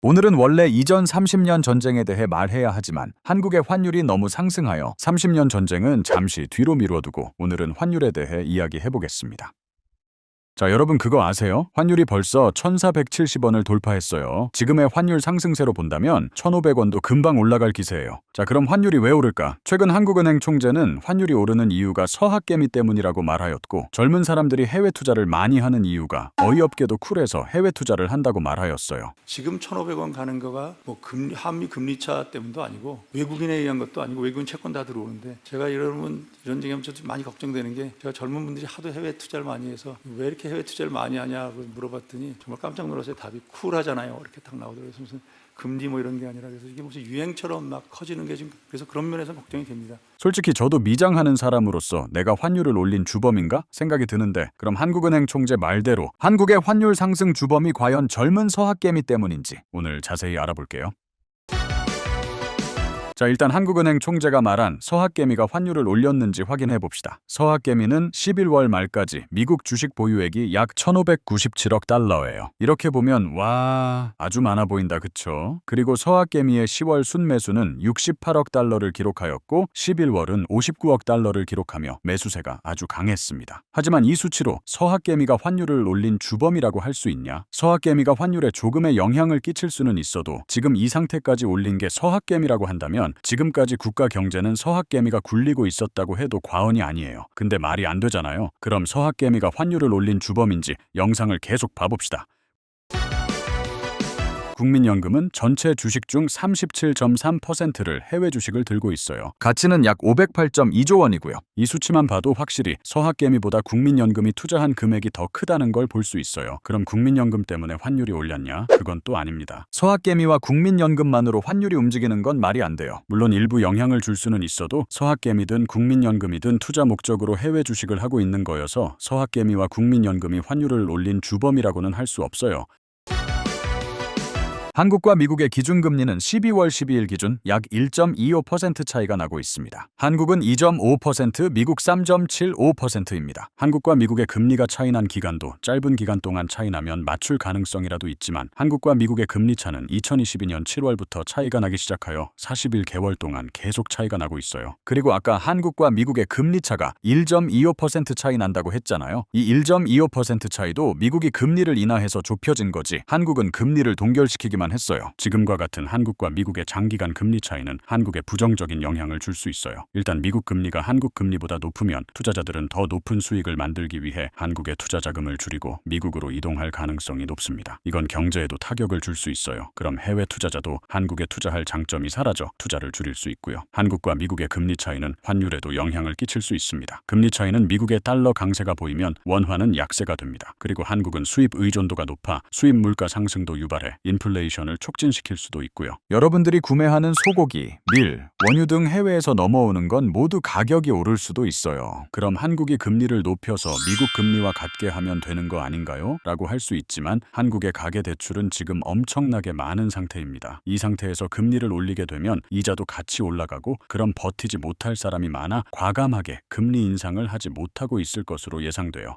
오늘은 원래 이전 30년 전쟁에 대해 말해야 하지만 한국의 환율이 너무 상승하여 30년 전쟁은 잠시 뒤로 미뤄두고 오늘은 환율에 대해 이야기해보겠습니다. 자, 여러분 그거 아세요? 환율이 벌써 1,470원을 돌파했어요. 지금의 환율 상승세로 본다면 1,500원도 금방 올라갈 기세예요. 자, 그럼 환율이 왜 오를까? 최근 한국은행 총재는 환율이 오르는 이유가 서학개미 때문이라고 말하였고, 젊은 사람들이 해외 투자를 많이 하는 이유가 어이없게도 쿨해서 해외 투자를 한다고 말하였어요. 지금 1,500원 가는 거가 뭐 한미 금리차 때문도 아니고 외국인에 의한 것도 아니고 외국인 채권 다 들어오는데, 제가 여러분 이런 얘기하면 저도 많이 걱정되는 게, 제가 젊은 분들이 하도 해외 투자를 많이 해서 왜 이렇게 해외 투자를 많이 하냐고 물어봤더니 정말 깜짝 놀랐어요. 답이 쿨하잖아요. 이렇게 딱 나오더라고요. 무슨 금리 뭐 이런 게 아니라, 그래서 이게 무슨 유행처럼 막 커지는 게 지금, 그래서 그런 면에서 걱정이 됩니다. 솔직히 저도 미장하는 사람으로서 내가 환율을 올린 주범인가 생각이 드는데, 그럼 한국은행 총재 말대로 한국의 환율 상승 주범이 과연 젊은 서학개미 때문인지 오늘 자세히 알아볼게요. 자, 일단 한국은행 총재가 말한 서학개미가 환율을 올렸는지 확인해 봅시다. 서학개미는 11월 말까지 미국 주식 보유액이 약 1,597억 달러예요. 이렇게 보면 와, 아주 많아 보인다, 그쵸? 그리고 서학개미의 10월 순매수는 68억 달러를 기록하였고 11월은 59억 달러를 기록하며 매수세가 아주 강했습니다. 하지만 이 수치로 서학개미가 환율을 올린 주범이라고 할 수 있냐? 서학개미가 환율에 조금의 영향을 끼칠 수는 있어도 지금 이 상태까지 올린 게 서학개미라고 한다면 지금까지 국가 경제는 서학개미가 굴리고 있었다고 해도 과언이 아니에요. 근데 말이 안 되잖아요. 그럼 서학개미가 환율을 올린 주범인지 영상을 계속 봐봅시다. 국민연금은 전체 주식 중 37.3%를 해외 주식을 들고 있어요. 가치는 약 508.2조 원이고요. 이 수치만 봐도 확실히 서학개미보다 국민연금이 투자한 금액이 더 크다는 걸 볼 수 있어요. 그럼 국민연금 때문에 환율이 올랐냐? 그건 또 아닙니다. 서학개미와 국민연금만으로 환율이 움직이는 건 말이 안 돼요. 물론 일부 영향을 줄 수는 있어도 서학개미든 국민연금이든 투자 목적으로 해외 주식을 하고 있는 거여서 서학개미와 국민연금이 환율을 올린 주범이라고는 할 수 없어요. 한국과 미국의 기준금리는 12월 12일 기준 약 1.25% 차이가 나고 있습니다. 한국은 2.5%, 미국 3.75%입니다. 한국과 미국의 금리가 차이난 기간도 짧은 기간 동안 차이나면 맞출 가능성이라도 있지만, 한국과 미국의 금리 차는 2022년 7월부터 차이가 나기 시작하여 41개월 동안 계속 차이가 나고 있어요. 그리고 아까 한국과 미국의 금리 차가 1.25% 차이 난다고 했잖아요. 이 1.25% 차이도 미국이 금리를 인하해서 좁혀진 거지, 한국은 금리를 동결시키기만 했어요. 지금과 같은 한국과 미국의 장기간 금리 차이는 한국에 부정적인 영향을 줄 수 있어요. 일단 미국 금리가 한국 금리보다 높으면 투자자들은 더 높은 수익을 만들기 위해 한국의 투자 자금을 줄이고 미국으로 이동할 가능성이 높습니다. 이건 경제에도 타격을 줄 수 있어요. 그럼 해외 투자자도 한국에 투자할 장점이 사라져 투자를 줄일 수 있고요. 한국과 미국의 금리 차이는 환율에도 영향을 끼칠 수 있습니다. 금리 차이는 미국의 달러 강세가 보이면 원화는 약세가 됩니다. 그리고 한국은 수입 의존도가 높아 수입 물가 상승도 유발해 인플레이션을 촉진시킬 수도 있고요. 여러분들이 구매하는 소고기, 밀, 원유 등 해외에서 넘어오는 건 모두 가격이 오를 수도 있어요. 그럼 한국이 금리를 높여서 미국 금리와 같게 하면 되는 거 아닌가요? 라고 할 수 있지만, 한국의 가계대출은 지금 엄청나게 많은 상태입니다. 이 상태에서 금리를 올리게 되면 이자도 같이 올라가고, 그럼 버티지 못할 사람이 많아 과감하게 금리 인상을 하지 못하고 있을 것으로 예상돼요.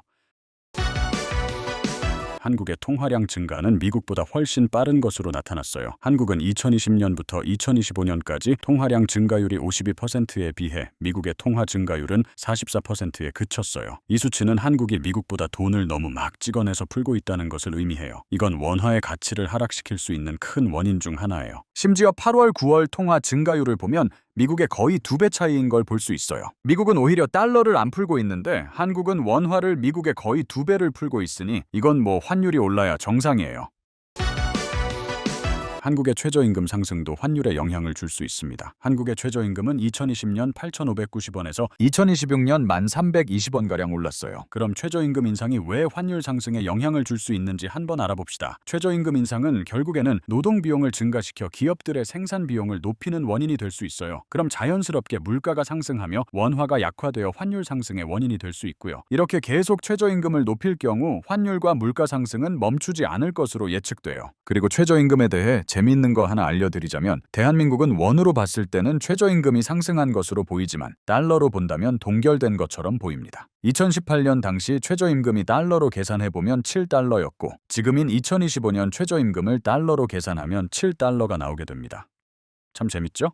한국의 통화량 증가는 미국보다 훨씬 빠른 것으로 나타났어요. 한국은 2020년부터 2025년까지 통화량 증가율이 52%에 비해 미국의 통화 증가율은 44%에 그쳤어요. 이 수치는 한국이 미국보다 돈을 너무 막 찍어내서 풀고 있다는 것을 의미해요. 이건 원화의 가치를 하락시킬 수 있는 큰 원인 중 하나예요. 심지어 8월, 9월 통화 증가율을 보면 미국의 거의 2배 차이인 걸 볼 수 있어요. 미국은 오히려 달러를 안 풀고 있는데 한국은 원화를 미국의 거의 2배를 풀고 있으니 이건 뭐 환율이 올라야 정상이에요. 한국의 최저임금 상승도 환율에 영향을 줄 수 있습니다. 한국의 최저임금은 2020년 8,590원에서 2026년 1,320원가량 올랐어요. 그럼 최저임금 인상이 왜 환율 상승에 영향을 줄 수 있는지 한번 알아봅시다. 최저임금 인상은 결국에는 노동 비용을 증가시켜 기업들의 생산 비용을 높이는 원인이 될 수 있어요. 그럼 자연스럽게 물가가 상승하며 원화가 약화되어 환율 상승의 원인이 될 수 있고요. 이렇게 계속 최저임금을 높일 경우 환율과 물가 상승은 멈추지 않을 것으로 예측돼요. 그리고 최저임금에 대해 재미있는 거 하나 알려드리자면 대한민국은 원으로 봤을 때는 최저임금이 상승한 것으로 보이지만 달러로 본다면 동결된 것처럼 보입니다. 2018년 당시 최저임금이 달러로 계산해보면 7달러였고 지금인 2025년 최저임금을 달러로 계산하면 7달러가 나오게 됩니다. 참 재밌죠?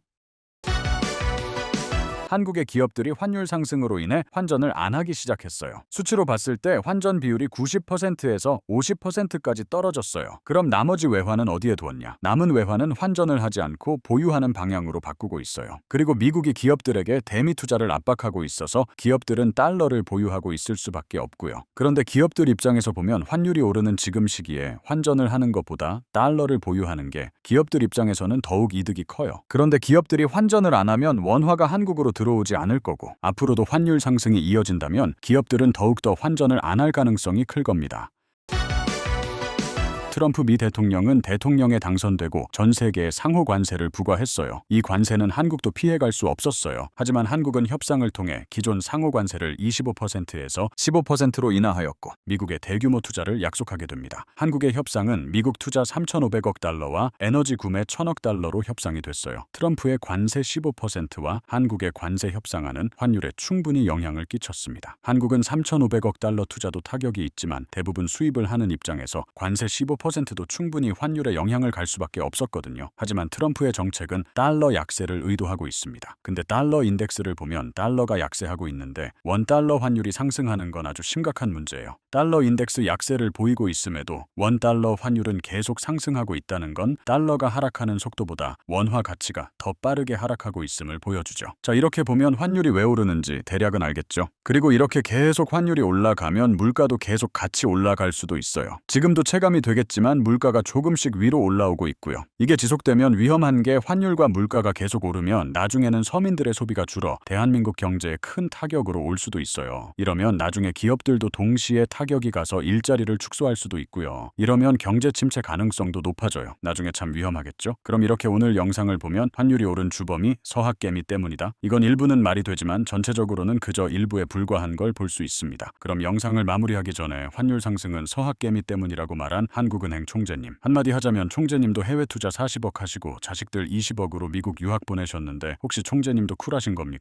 한국의 기업들이 환율 상승으로 인해 환전을 안 하기 시작했어요. 수치로 봤을 때 환전 비율이 90%에서 50%까지 떨어졌어요. 그럼 나머지 외환은 어디에 두었냐? 남은 외환은 환전을 하지 않고 보유하는 방향으로 바꾸고 있어요. 그리고 미국이 기업들에게 대미 투자를 압박하고 있어서 기업들은 달러를 보유하고 있을 수밖에 없고요. 그런데 기업들 입장에서 보면 환율이 오르는 지금 시기에 환전을 하는 것보다 달러를 보유하는 게 기업들 입장에서는 더욱 이득이 커요. 그런데 기업들이 환전을 안 하면 원화가 한국으로 들어오지 않을 거고 앞으로도 환율 상승이 이어진다면 기업들은 더욱더 환전을 안 할 가능성이 클 겁니다. 트럼프 미 대통령은 대통령에 당선되고 전 세계에 상호 관세를 부과했어요. 이 관세는 한국도 피해갈 수 없었어요. 하지만 한국은 협상을 통해 기존 상호 관세를 25%에서 15%로 인하하였고 미국의 대규모 투자를 약속하게 됩니다. 한국의 협상은 미국 투자 3,500억 달러와 에너지 구매 1,000억 달러로 협상이 됐어요. 트럼프의 관세 15%와 한국의 관세 협상안은 환율에 충분히 영향을 끼쳤습니다. 한국은 3,500억 달러 투자도 타격이 있지만 대부분 수입을 하는 입장에서 관세 15%도 충분히 환율에 영향을 갈 수밖에 없었거든요. 하지만 트럼프의 정책은 달러 약세를 의도하고 있습니다. 근데 달러 인덱스를 보면 달러가 약세하고 있는데 원달러 환율이 상승하는 건 아주 심각한 문제예요. 달러 인덱스 약세를 보이고 있음에도 원달러 환율은 계속 상승하고 있다는 건 달러가 하락하는 속도보다 원화 가치가 더 빠르게 하락하고 있음을 보여주죠. 자, 이렇게 보면 환율이 왜 오르는지 대략은 알겠죠? 그리고 이렇게 계속 환율이 올라가면 물가도 계속 같이 올라갈 수도 있어요. 지금도 체감이 되겠지만 물가가 조금씩 위로 올라오고 있고요. 이게 지속되면 위험한 게 환율과 물가가 계속 오르면 나중에는 서민들의 소비가 줄어 대한민국 경제에 큰 타격으로 올 수도 있어요. 이러면 나중에 기업들도 동시에 타격이 가서 일자리를 축소할 수도 있고요. 이러면 경제 침체 가능성도 높아져요. 나중에 참 위험하겠죠? 그럼 이렇게 오늘 영상을 보면 환율이 오른 주범이 서학개미 때문이다. 이건 일부는 말이 되지만 전체적으로는 그저 일부에 불과한 걸 볼 수 있습니다. 그럼 영상을 마무리하기 전에 환율 상승은 서학개미 때문이라고 말한 한국은행 총재님. 한마디 하자면 총재님도 해외 투자 40억 하시고 자식들 20억으로 미국 유학 보내셨는데 혹시 총재님도 쿨하신 겁니까?